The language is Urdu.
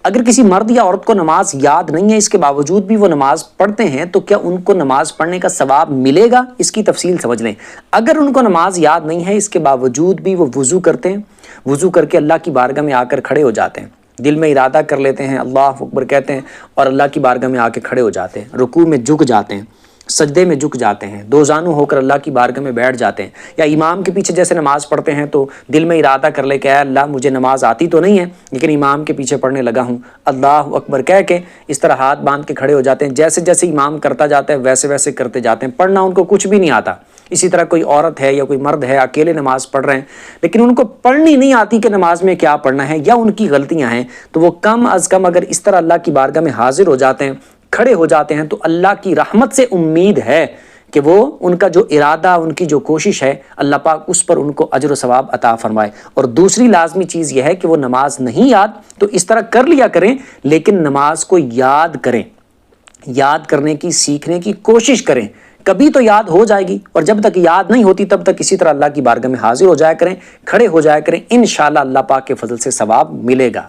اگر کسی مرد یا عورت کو نماز یاد نہیں ہے، اس کے باوجود بھی وہ نماز پڑھتے ہیں، تو کیا ان کو نماز پڑھنے کا ثواب ملے گا؟ اس کی تفصیل سمجھ لیں۔ اگر ان کو نماز یاد نہیں ہے، اس کے باوجود بھی وہ وضو کرتے ہیں، وضو کر کے اللہ کی بارگاہ میں آ کر کھڑے ہو جاتے ہیں، دل میں ارادہ کر لیتے ہیں، اللہ اکبر کہتے ہیں اور اللہ کی بارگاہ میں آ کے کھڑے ہو جاتے ہیں، رکوع میں جھک جاتے ہیں، سجدے میں جھک جاتے ہیں، دو زانو ہو کر اللہ کی بارگاہ میں بیٹھ جاتے ہیں، یا امام کے پیچھے جیسے نماز پڑھتے ہیں تو دل میں ارادہ کر لے کہ اے اللہ مجھے نماز آتی تو نہیں ہے لیکن امام کے پیچھے پڑھنے لگا ہوں، اللہ اکبر کہہ کے اس طرح ہاتھ باندھ کے کھڑے ہو جاتے ہیں، جیسے جیسے امام کرتا جاتا ہے ویسے ویسے کرتے جاتے ہیں، پڑھنا ان کو کچھ بھی نہیں آتا۔ اسی طرح کوئی عورت ہے یا کوئی مرد ہے، اکیلے نماز پڑھ رہے ہیں لیکن ان کو پڑھنی نہیں آتی کہ نماز میں کیا پڑھنا ہے، یا ان کی غلطیاں ہیں، تو وہ کم از کم اگر اس طرح اللہ کی بارگاہ میں حاضر ہو جاتے ہیں، کھڑے ہو جاتے ہیں، تو اللہ کی رحمت سے امید ہے کہ وہ ان کا جو ارادہ، ان کی جو کوشش ہے، اللہ پاک اس پر ان کو اجر و ثواب عطا فرمائے۔ اور دوسری لازمی چیز یہ ہے کہ وہ نماز نہیں یاد تو اس طرح کر لیا کریں، لیکن نماز کو یاد کریں، یاد کرنے کی، سیکھنے کی کوشش کریں، کبھی تو یاد ہو جائے گی، اور جب تک یاد نہیں ہوتی تب تک اسی طرح اللہ کی بارگاہ میں حاضر ہو جایا کریں، کھڑے ہو جایا کریں، انشاءاللہ اللہ پاک کے فضل سے ثواب ملے گا۔